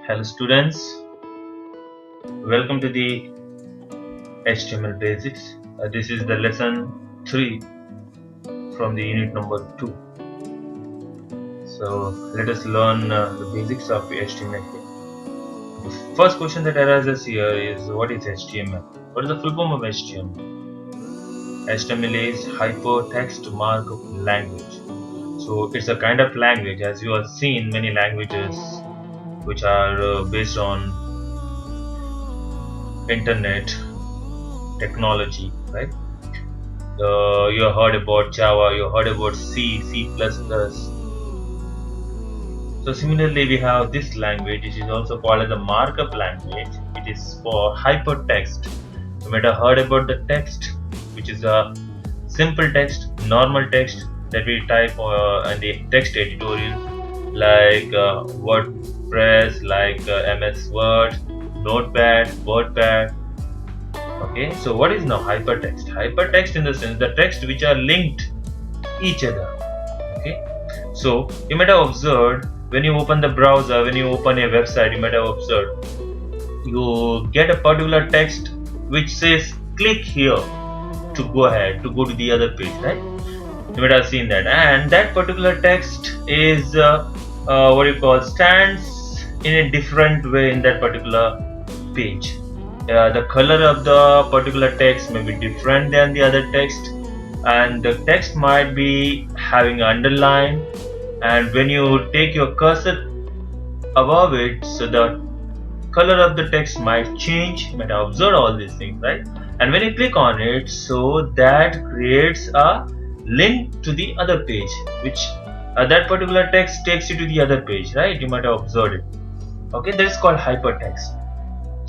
Hello students, welcome to the HTML basics. This is the lesson 3 from the unit number 2. So let us learn the basics of HTML here. The first question that arises here is, what is HTML? What is the full form of HTML? HTML is Hypertext Markup Language. So it's a kind of language, as you have seen many languages which are based on internet technology, right? You heard about Java, you heard about C, C++. So similarly, we have this language. It is also called as a markup language. It is for hypertext. You might have heard about the text, which is a simple text, normal text that we type in the text editorial, like WordPress, like MS Word, Notepad, WordPad. Okay, so what is now hypertext? Hypertext in the sense the text which are linked each other. Okay, so you might have observed when you open the browser, when you open a website, you might have observed you get a particular text which says click here to go ahead, to go to the other page, right? You might have seen that, and that particular text is stands in a different way in that particular page. The color of the particular text may be different than the other text, and the text might be having underline, and when you take your cursor above it, so the color of the text might change. You might have observed all these things, right? And when you click on it, so that creates a link to the other page, which that particular text takes you to the other page, right? You might have observed it. Okay, that is called hypertext.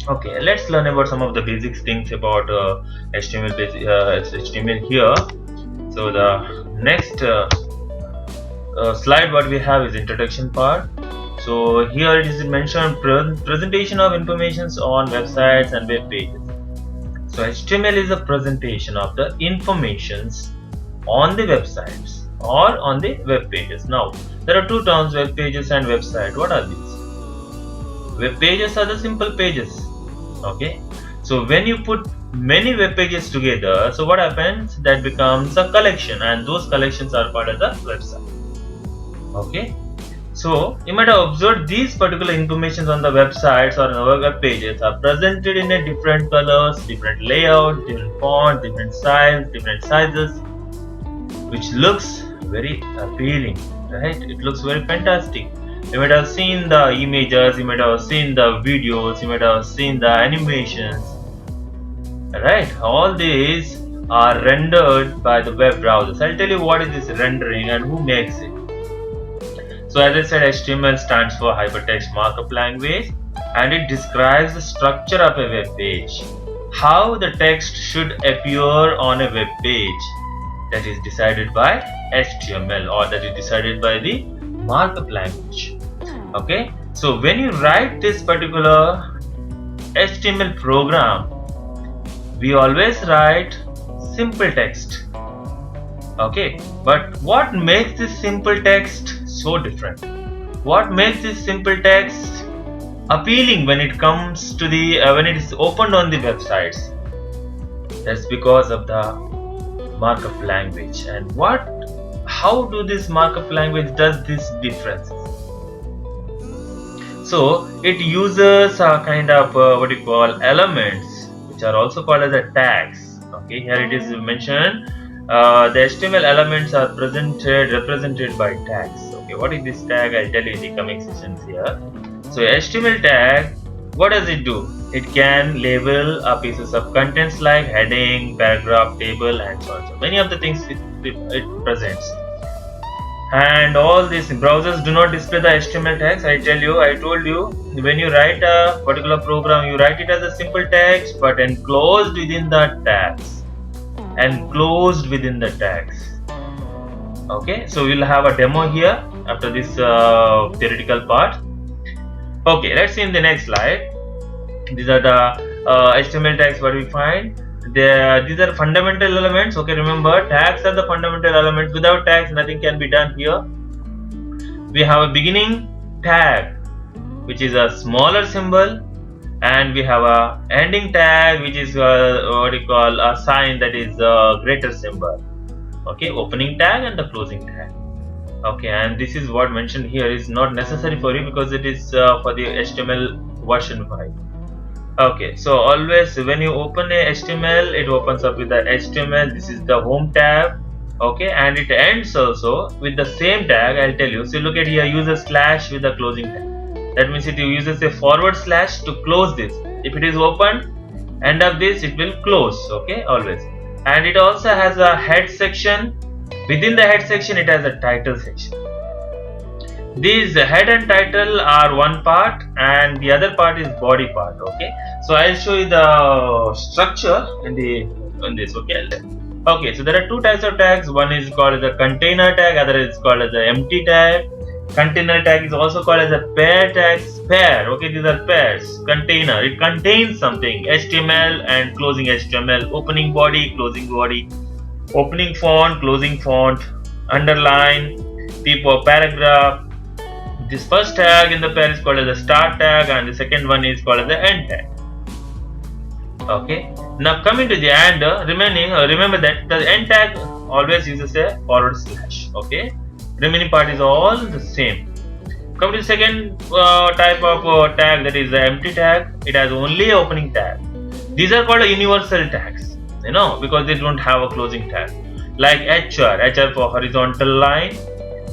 Okay, let's learn about some of the basic things about HTML here. So the next slide what we have is introduction part. So here it is mentioned presentation of informations on websites and web pages. So HTML is a presentation of the informations on the websites or on the web pages. Now there are two terms, web pages and website. What are these? Web pages are the simple pages. Okay, so when you put many web pages together, so what happens? That becomes a collection, and those collections are part of the website. Okay, so you might have observed these particular informations on the websites or on our web pages are presented in a different colors, different layout, different font, different size, different sizes, which looks very appealing, right? It looks very fantastic. You might have seen the images, you might have seen the videos, you might have seen the animations, right? All these are rendered by the web browsers. I'll tell you what is this rendering and who makes it. So as I said, HTML stands for Hypertext Markup Language, and it describes the structure of a web page, how the text should appear on a web page. That is decided by HTML, or that is decided by the markup language. Okay, so when you write this particular HTML program, we always write simple text. Okay, but what makes this simple text so different? What makes this simple text appealing when it comes to the when it is opened on the websites? That's because of the markup language. And how do this markup language does this difference? So it uses a kind of elements, which are also called as the tags. Okay, here it is mentioned the HTML elements are represented by tags. Okay, what is this tag? I'll tell you in the coming sessions here. So HTML tag, what does it do? It can label pieces of contents like heading, paragraph, table, and so on. So many of the things it presents. And all these browsers do not display the HTML tags. I told you, when you write a particular program, you write it as a simple text, but enclosed within the tags. Enclosed within the tags. Okay, so we'll have a demo here after this theoretical part. Okay, let's see in the next slide. These are the HTML tags what we find. These are fundamental elements. Okay, remember, tags are the fundamental elements. Without tags, nothing can be done here. We have a beginning tag, which is a smaller symbol, and we have a ending tag, which is what you call a sign, that is a greater symbol. Okay, opening tag and the closing tag. Okay, and this is what mentioned here is not necessary for you because it is for the HTML version 5. Okay, so always when you open a HTML, it opens up with the HTML. This is the home tab. Okay, and it ends also with the same tag. I'll tell you. So look at here, use a slash with the closing tag. That means it uses a forward slash to close this. If it is open, end of this, it will close. Okay, always. And it also has a head section. Within the head section, it has a title section. These head and title are one part, and the other part is body part. Okay, so I'll show you the structure in this. Okay, so there are two types of tags. One is called as a container tag, other is called as an empty tag. Container tag is also called as a pair tag. Pair, okay, these are pairs. Container, it contains something, HTML and closing HTML, opening body, closing body, opening font, closing font, underline, people, paragraph. This first tag in the pair is called as the start tag, and the second one is called as the end tag. Okay, now coming to the end, remember that the end tag always uses a forward slash. Okay, remaining part is all the same. Come to the second type of tag, that is the empty tag. It has only opening tag. These are called universal tags, because they don't have a closing tag. Like HR for horizontal line,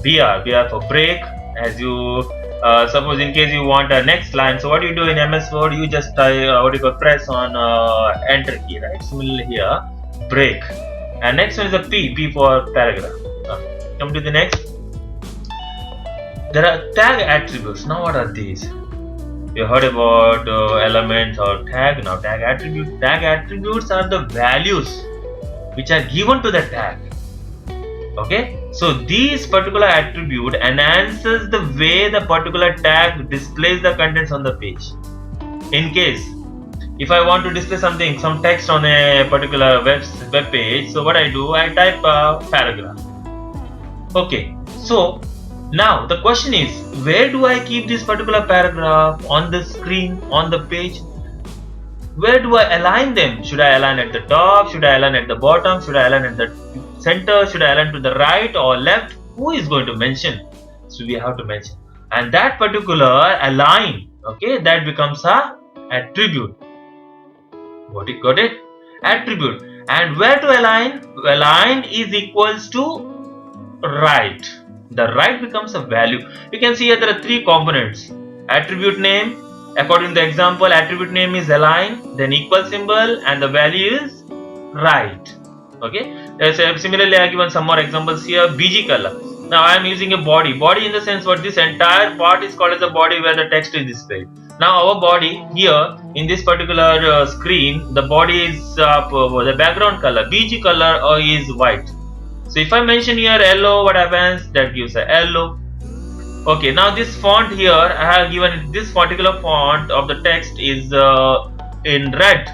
BR for break. As you suppose, in case you want a next line, so what you do in MS Word, you just press on enter key, right? Similarly here, break. And next one is a P for paragraph. Come to the next. There are tag attributes. Now what are these? You heard about elements or tag. Now tag attributes. Tag attributes are the values which are given to the tag. Okay, so these particular attribute enhances the way the particular tag displays the contents on the page. In case if I want to display something, some text on a particular web page, so what I do, I type a paragraph. Okay, so now the question is, where do I keep this particular paragraph on the screen, on the page? Where do I align them? Should I align at the top? Should I align at the bottom? Should I align at the center? Should I align to the right or left? Who is going to mention? So we have to mention. And that particular align, okay, that becomes a attribute. Got it? Attribute. And where to align? Align is equals to right. The right becomes a value. You can see here there are three components. Attribute name. According to the example, attribute name is align, then equal symbol, and the value is right. Okay. Similarly, I have given some more examples here. BG color. Now I am using a body. Body in the sense what this entire part is called as a body where the text is displayed. Now our body here in this particular screen, the body is the background color. BG color is white. So if I mention here yellow, what happens? That gives a yellow. Okay, now this font here, I have given this particular font of the text is in red.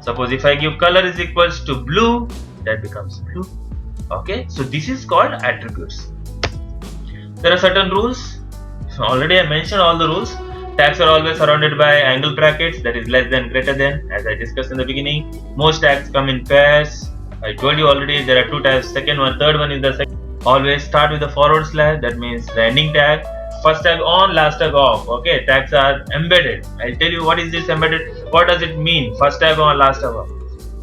Suppose if I give color is equals to blue, that becomes blue. Okay, so this is called attributes. There are certain rules. Already I mentioned all the rules. Tags are always surrounded by angle brackets, that is less than, greater than, as I discussed in the beginning. Most tags come in pairs. I told you already there are two types. Second one, third one is the second. Always start with the forward slash, that means the ending tag. First tag on, last tag off. Okay, tags are embedded. I'll tell you what is this embedded. What does it mean? First tag on, last tag off.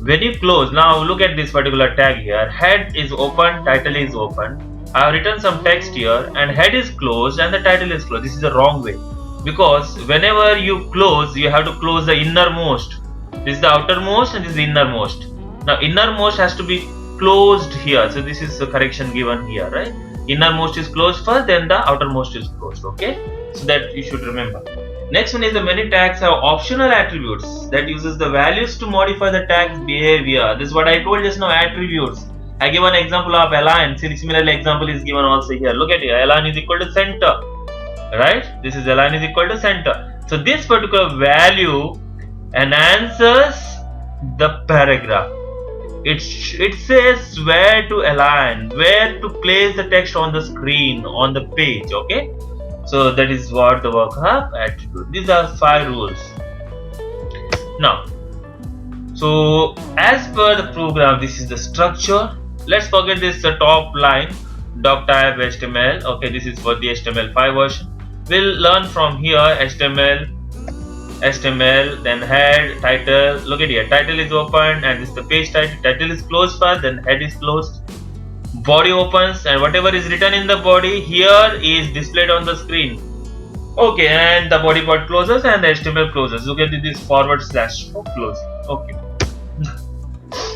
When you close, now look at this particular tag here. Head is open, title is open. I have written some text here, and head is closed and the title is closed. This is the wrong way, because whenever you close, you have to close the innermost. This is the outermost and this is the innermost. Now innermost has to be closed here, so this is the correction given here, right? Innermost is closed first, then the outermost is closed. Okay, so that you should remember. Next one is the many tags have optional attributes that uses the values to modify the tag's behavior. This is what I told just now, attributes. I give an example of align. Similarly, example is given also here. Look at here, align is equal to center, right? This is align is equal to center. So this particular value enhances the paragraph. It says where to align, where to place the text on the screen, on the page. Okay, So that is what the worker had to do. These are 5 rules. Now, so as per the program, this is the structure. Let's forget this top line doc type HTML. Okay, this is for the HTML5 version. We'll learn from here HTML, then head, title. Look at here, title is open and this is the page title. Title is closed first, then head is closed. Body opens and whatever is written in the body here is displayed on the screen. Okay, and the body part closes and the HTML closes. Look at this forward slash for closing. Okay.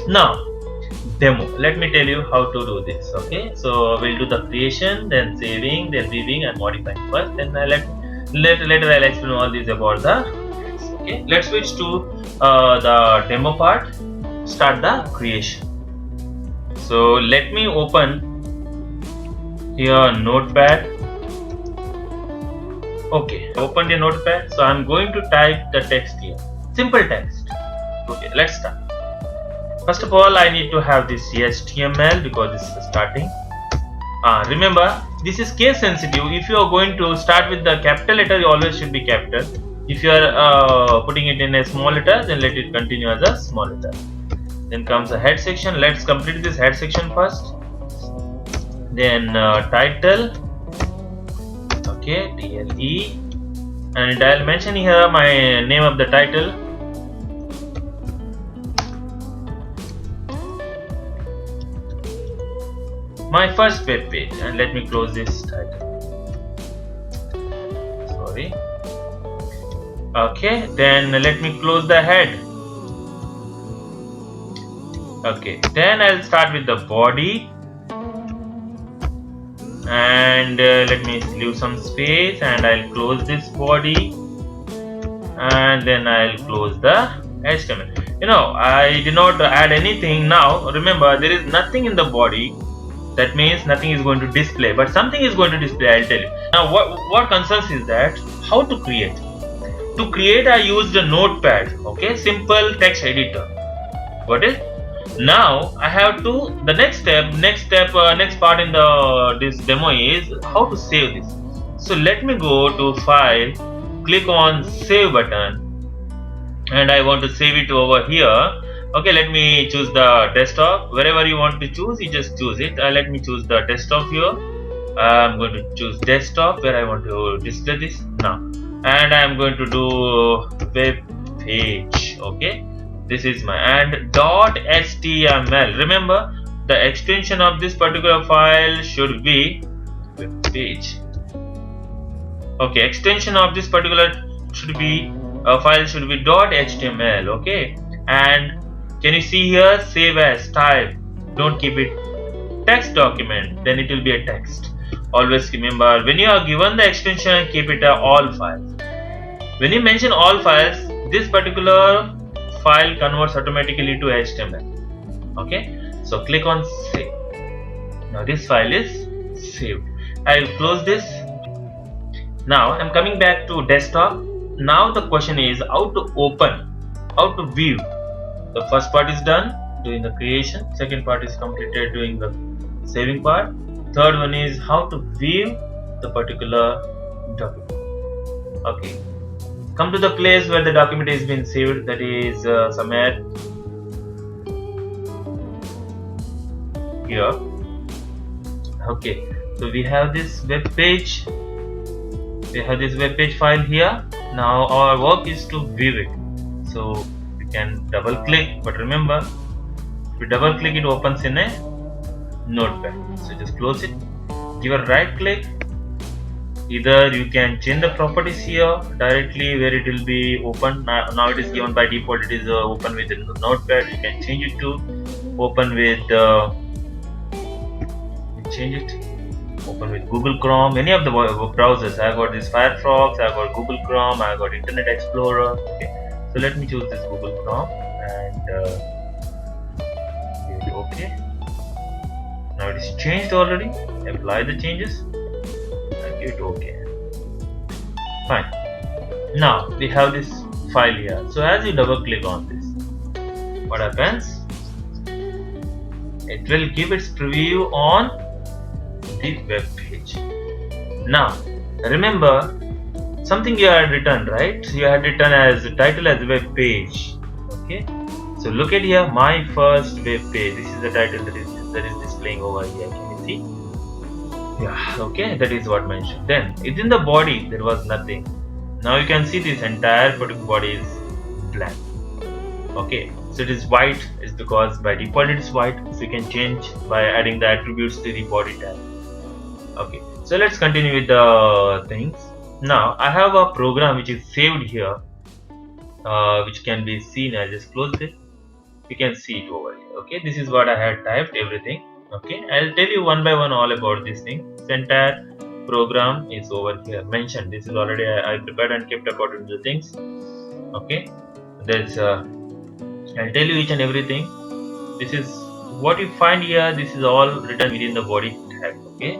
Now, demo. Let me tell you how to do this. Okay, so we'll do the creation, then saving, then viewing and modifying first. Then later I'll explain all these about the. Okay, let's switch to the demo part. Start the creation. So let me open here Notepad. Okay, open the Notepad. So I'm going to type the text here. Simple text. Okay, let's start. First of all, I need to have this HTML because this is starting. Remember, this is case sensitive. If you are going to start with the capital letter, you always should be capital. If you are putting it in a small letter, then let it continue as a small letter. Then comes the head section. Let's complete this head section first. Then title. Okay, TLE. And I'll mention here my name of the title. My first web page, and let me close this title. Sorry. Okay, then let me close the head. Okay, then I'll start with the body, and let me leave some space, and I'll close this body, and then I'll close the HTML. You know, I did not add anything now. Remember, there is nothing in the body. That means nothing is going to display, but something is going to display. I'll tell you. Now, what concerns is that how to create. To create, I used a Notepad. Okay, simple text editor. Got it? Now I have to the next part in this demo is how to save this. So let me go to File, click on Save button, and I want to save it over here. Okay, let me choose the desktop. Wherever you want to choose, you just choose it. Let me choose the desktop here. I'm going to choose desktop where I want to display this now, and I'm going to do web page. Okay, this is my and .html. Remember, the extension of this particular file should be web page. Okay, extension of this particular file should be .html. Okay, and can you see here, save as type, don't keep it text document, then it will be a text. Always remember, when you are given the extension, keep it all files. When you mention all files, this particular file converts automatically to HTML. Okay, so click on save. Now this file is saved. I will close this. Now I'm coming back to desktop. Now the question is how to open, how to view. The first part is done, doing the creation. Second part is completed, doing the saving part. Third one is how to view the particular document. Okay, come to the place where the document is been saved, that is somewhere here. Okay, so we have this web page. We have this web page file here. Now our work is to view it. So we can double click, but remember, if you double click, it opens in a notepad. So just close it, give a right click. Either you can change the properties here directly where it will be open. Now it is given by default, it is open with the notepad. You can change it to open with open with Google Chrome, any of the browsers. I got this Firefox, I got Google Chrome, I got Internet Explorer. Okay, so let me choose this Google Chrome and give it OK. Now it is changed already. Apply the changes and give it OK. Fine. Now we have this file here. So as you double click on this, what happens? It will give its preview on the web page. Now remember something you had written, right? You had written as title as web page. Okay, so look at here, my first web page. This is the title that is displaying over here. Can you see? Yeah, okay, that is what mentioned. Then within the body there was nothing. Now you can see this entire particular body is blank. Okay, so it is white is because by default it is white, so you can change by adding the attributes to the body tag. Okay, so let's continue with the things. Now I have a program which is saved here, which can be seen. I just close it. You can see it over here. Okay, this is what I had typed everything. Okay, I'll tell you one by one all about this thing. This entire program is over here mentioned. This is already I prepared and kept according to the things. Okay, there's I'll tell you each and everything. This is what you find here. This is all written within the body tag. Okay,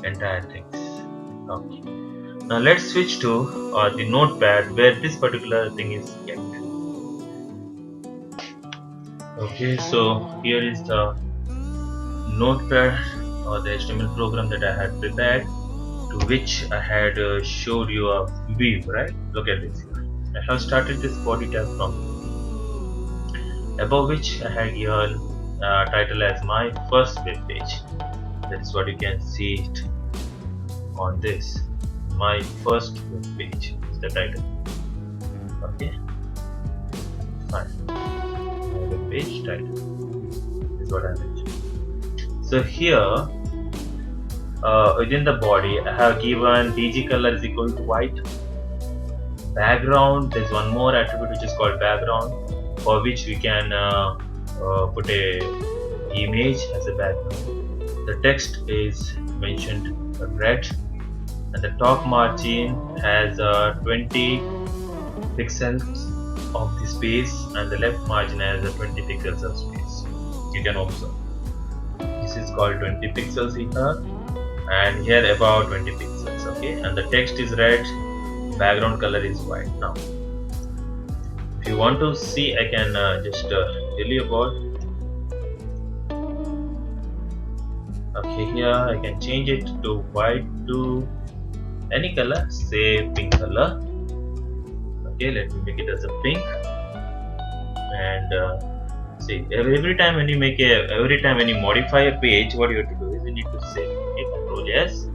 entire things. Okay, now let's switch to the notepad where this particular thing is kept. Okay, so here is the notepad or the HTML program that I had prepared, to which I had showed you a view, right? Look at this here. I have started this body tag from above, which I had given title as my first web page. That is what you can see it on this. My first web page is the title. Okay, fine. My web page title is what I mentioned. So here within the body I have given DG color is equal to white. Background, there's one more attribute which is called background, for which we can put a image as a background. The text is mentioned red, and the top margin has 20 pixels of the space, and the left margin has 20 pixels of space. You can observe this is called 20 pixels here, and here about 20 pixels. Okay, and the text is red, background color is white. Now if you want to see, I can just tell you about. Okay, here I can change it to white to any color, say pink color. Okay, let me make it as a pink. And see, every time when you modify a page, what you have to do is you need to save it. Control yes,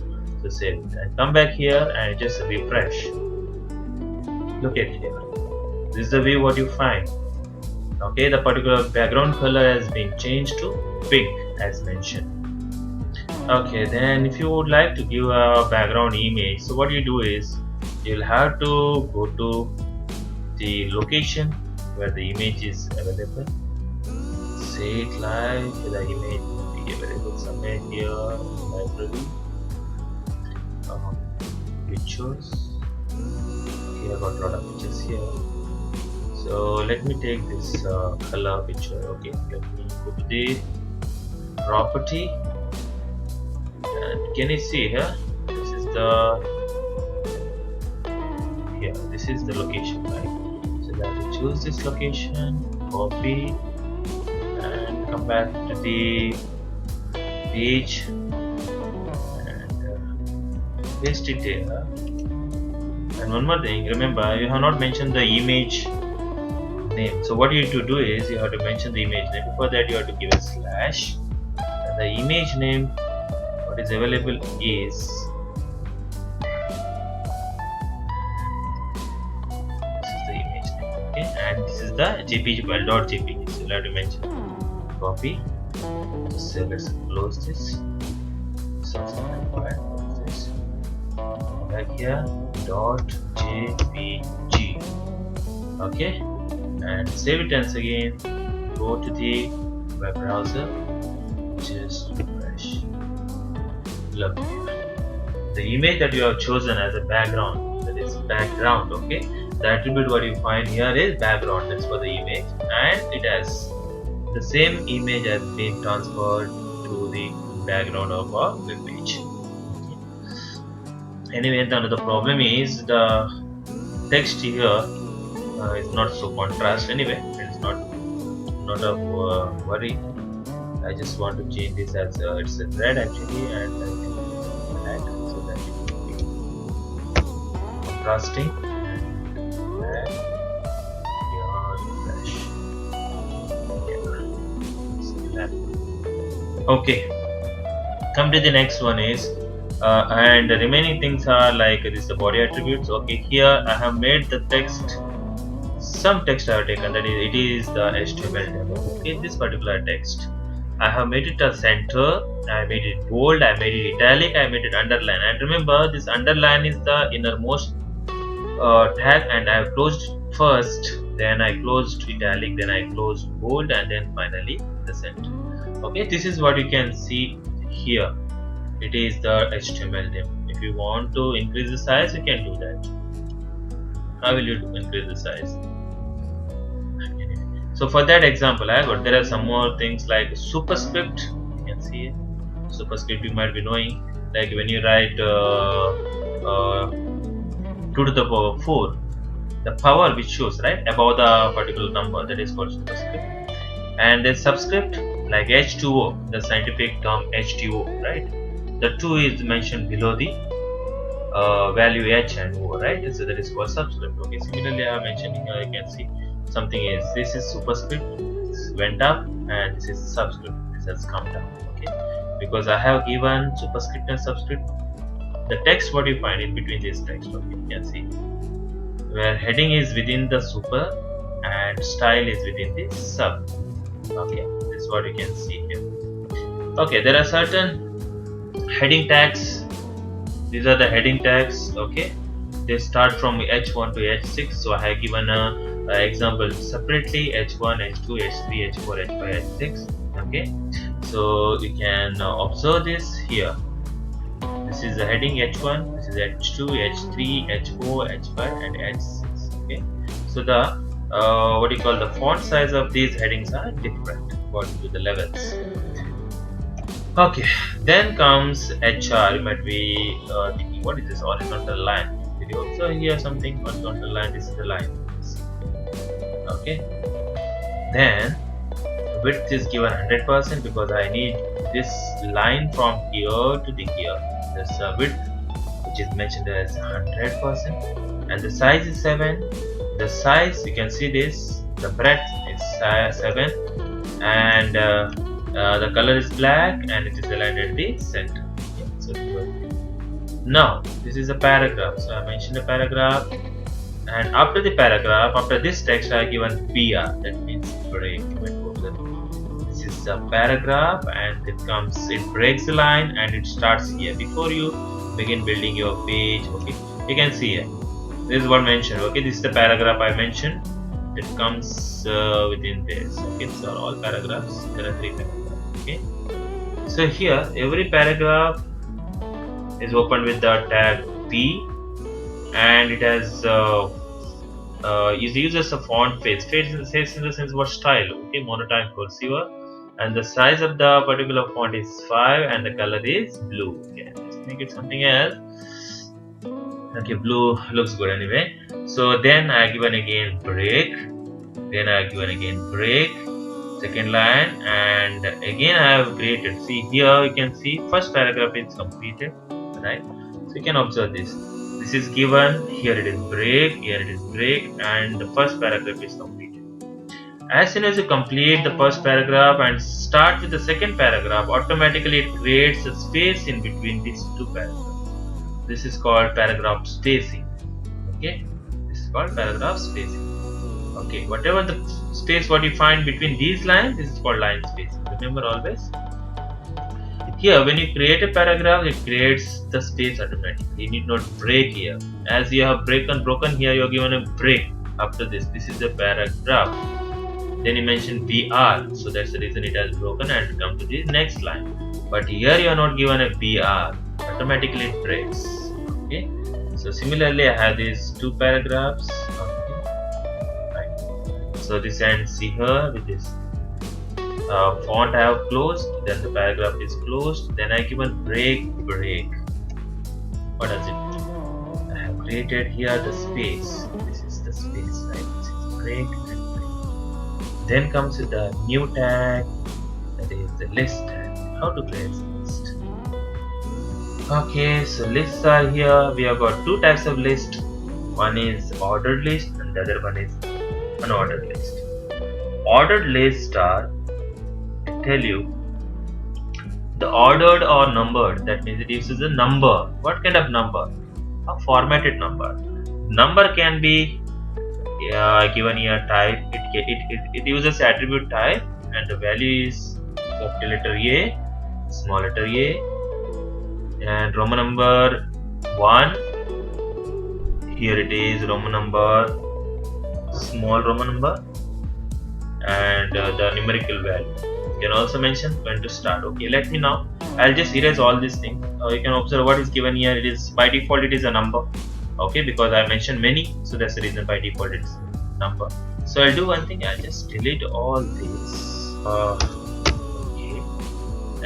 so save it, and come back here and just refresh. Look at here. This is the view what you find. Okay, the particular background color has been changed to pink as mentioned. Okay, then if you would like to give a background image, so what you do is you'll have to go to the location where the image is available. Say it like the image will be available somewhere here in library. Pictures. Okay, I got a lot of pictures here. So let me take this color picture. Okay, let me go to the property, and can you see here? This is the this is the location, right? So let me choose this location, copy, and come back to the page and paste it here. And one more thing, remember you have not mentioned the image name. So what you need to do is you have to mention the image name. Before that you have to give a slash, and the image name what is available is this is the image name. Okay, and this is the JPG file .jpg. So you have to mention copy. So let's close this. So close this. Back here .jpg. Okay, and save it once again. Go to the web browser, just refresh. Look here, the image that you have chosen as a background, that is background. Okay, the attribute what you find here is background. That's for the image, and it has the same image has been transferred to the background of our web page. Anyway, now the problem is the text here is not so contrast. Anyway, it's not a worry. I just want to change this as it's red actually, and I can add so that it will be contrasting and beyond flash. Okay, come to the next one is and the remaining things are like this the body attributes. Okay, here I have made the text, some text I have taken, that is it is the HTML demo. Okay, this particular text I have made it a center, I made it bold, I made it italic, I made it underline. And remember, this underline is the innermost tag, and I have closed first, then I closed italic, then I closed bold, and then finally the center. Okay, this is what you can see here. It is the HTML div. If you want to increase the size, you can do that. How will you increase the size? So for that example, I got, there are some more things like superscript. You can see superscript, you might be knowing, like when you write 2 to the power 4, the power which shows right above the particular number, that is called superscript. And then subscript, like H2O, the scientific term H2O, right? The 2 is mentioned below the value H and O, right? So that is called subscript. Okay, similarly I have mentioned here, you can see something is, this is superscript, this went up, and this is subscript, this has come down. Okay, because I have given superscript and subscript, the text what you find in between this text. Okay, you can see where heading is within the super and style is within the sub. Okay, this is what you can see here. Okay, there are certain heading tags. These are the heading tags. Okay, they start from H1 to H6. So I have given a example separately: H1, H2, H3, H4, H5, H6. Okay, so you can observe this here. This is the heading H1, this is H2, H3, H4, H5, and H6. Okay, so the what you call the font size of these headings are different according to the levels. Okay, then comes HR. You might be thinking, what is this horizontal line? Did you also hear something? Horizontal line, this is the line. Okay, then width is given 100% because I need this line from here to the here. This width which is mentioned as 100%, and the size is 7. The size, you can see this, the breadth is 7, and the color is black, and it is aligned at the center. Okay, so now this is a paragraph. So I mentioned a paragraph, and after the paragraph, after this text, I have given BR, that means break. This is a paragraph, and it breaks the line, and it starts here. Before you begin building your page, okay, you can see here. This is what mentioned. Okay, this is the paragraph I mentioned. It comes within this. Okay, these are all paragraphs. There are 3 paragraphs. Okay, so here every paragraph is opened with the tag P, and it has it uses a font face. Face in the sense what style. Okay, monotype cursive, and the size of the particular font is 5, and the color is blue. Okay, let's make it something else. Okay, blue looks good anyway. So then I given again break, then I given again break, second line, and again I have created. See here, you can see first paragraph is completed, right? So you can observe this. This is given, here it is break, here it is break, and the first paragraph is completed. As soon as you complete the first paragraph and start with the second paragraph, automatically it creates a space in between these 2 paragraphs. This is called paragraph spacing. Okay, this is called paragraph spacing. Okay, whatever the space what you find between these lines, this is called line spacing. Remember always. Here, when you create a paragraph, it creates the space automatically. You need not break here. As you have broken here, you are given a break after this. This is the paragraph. Then you mention BR, so that's the reason it has broken and come to the next line. But here you are not given a BR. Automatically it breaks. Okay, so similarly I have these 2 paragraphs. Okay, right. So this ends here with this font I have closed, then the paragraph is closed, then I given break. What does it do? I have created here the space. This is the space, right? This is break and break. Then comes with the new tag, that is the list tag. How to create a list? Okay, so lists are here. We have got 2 types of list. One is ordered list and the other one is unordered list. Ordered list are, I tell you, the ordered or numbered, that means it uses a number. What kind of number? A formatted number. Number can be given here type. It uses attribute type and the value is capital letter A, small letter A, and Roman number 1. Here it is Roman number, small Roman number, and the numerical value. You can also mention when to start. Okay, let me now. I'll just erase all these things. You can observe what is given here. It is by default it is a number. Okay, because I mentioned many, so that's the reason by default it's number. So I'll do one thing. I'll just delete all these. Okay,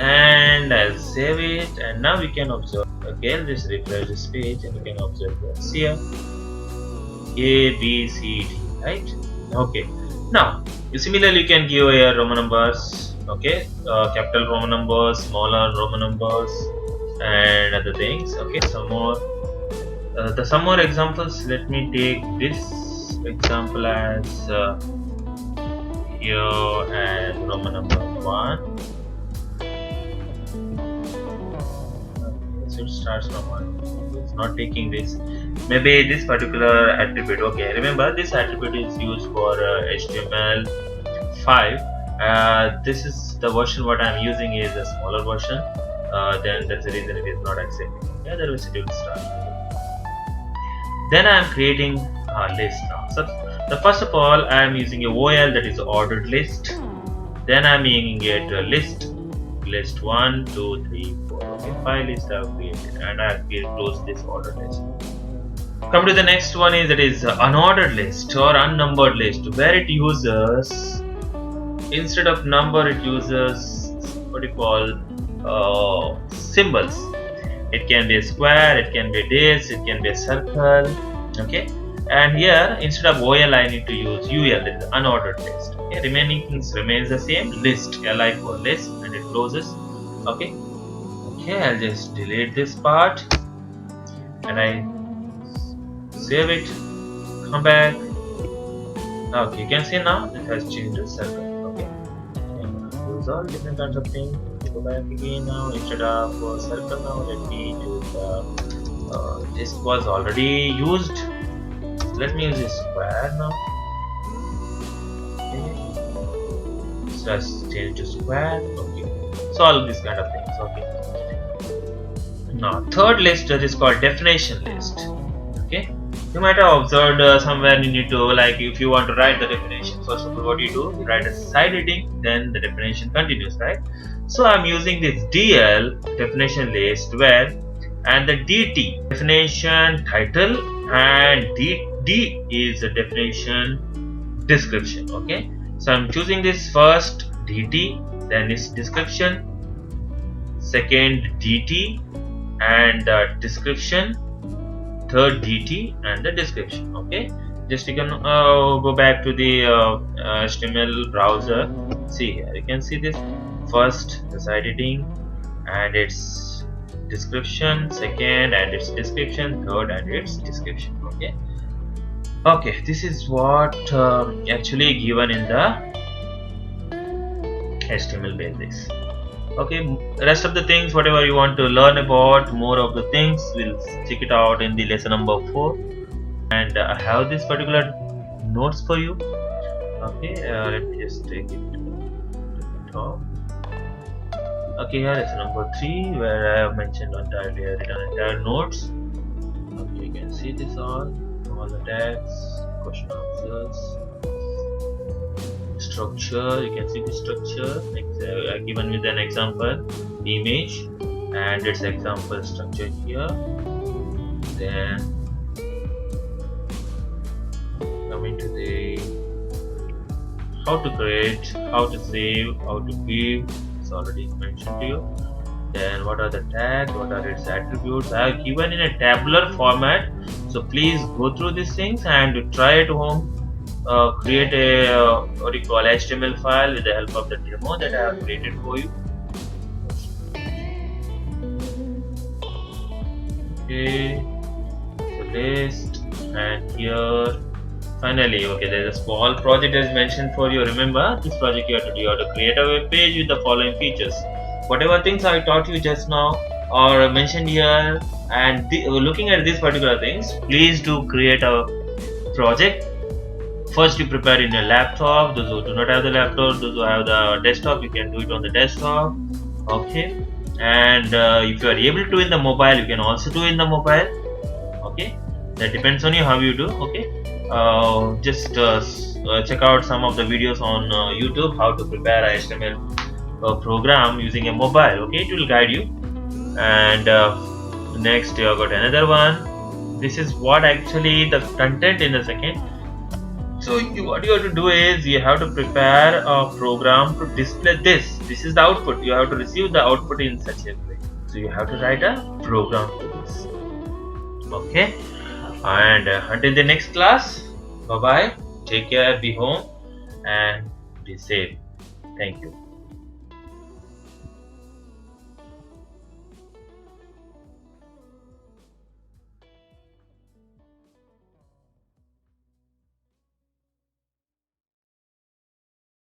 and I'll save it. And now we can observe. Okay, I'll just refresh this page, and you can observe what's here. A, B, C, D. Right? Okay. Now, similarly, you can give here Roman numbers. Okay, capital Roman numbers, smaller Roman numbers, and other things. Okay, some more. Some more examples. Let me take this example as here as Roman number 1. So it starts from 1. It's not taking this. Maybe this particular attribute. Okay, remember this attribute is used for HTML5. This is the version what I am using is a smaller version. Then that's the reason it is not accepting. Yeah, otherwise it will start. Then I am creating a list now. So the first of all I am using a OL, that is ordered list. Then I am making it a list 1, 2, 3, 4. Okay, 5 lists I have created, and I have closed this ordered list. Come to the next one is, that is unordered list or unnumbered list, where it uses, instead of number it uses what you call symbols. It can be a square, it can be a disk, it can be a circle. Okay, and here instead of OL I need to use UL, that is unordered list. Okay, remaining things remains the same. List, LI for list, and it closes. Okay, I'll just delete this part and I save it. Come back. Okay, you can see now it has changed to circle. Okay, use all different kinds of things. Go back again now. Instead of circle now, let me use this was already used. Let me use a square now. Okay, so let's change to square. Okay, so all of these kind of things. Okay, now third list, that is called definition list. Okay, you might have observed somewhere you need to, like, if you want to write the definition, first of all what you do, you write a side heading, then the definition continues, right? So I'm using this DL, definition list, where, and the DT, definition title, and D is the definition description. Okay, so I'm choosing this first DT, then its description, second DT and description, third DT and the description. Okay, just you can go back to the HTML browser. See here, you can see this first, the site heading and its description, second and its description, third and its description. Okay, this is what actually given in the HTML basics. Okay, rest of the things, whatever you want to learn about, more of the things, we'll check it out in the lesson number 4. And I have this particular notes for you. Okay, let me just take it to the top. Okay, here is number 3, where I have mentioned entirely written entire notes. Okay, you can see this all the tags, question answers, structure. You can see the structure given with an example image and its example structure here. Then coming to the how to create, how to save, how to view, it's already mentioned to you. Then what are the tags, what are its attributes, I have given in a tabular format, so please go through these things and try at home. Create a what you call HTML file with the help of the demo that I have created for you. Okay, the list. and here finally, okay, there's a small project as mentioned for you. Remember this project you have to do. You have to create a web page with the following features. Whatever things I taught you just now or mentioned here, and looking at these particular things, please do create a project. First, you prepare in your laptop. Those who do not have the laptop, those who have the desktop, you can do it on the desktop. Okay, and if you are able to in the mobile, you can also do in the mobile. Okay, that depends on you how you do. Okay, just check out some of the videos on YouTube how to prepare a HTML program using a mobile. Okay, it will guide you. And next, you have got another one. This is what actually the content in a second. So what you have to do is you have to prepare a program to display this. This is the output. You have to receive the output in such a way. So you have to write a program for this. Okay. And until the next class, bye bye. Take care. Be home and be safe. Thank you.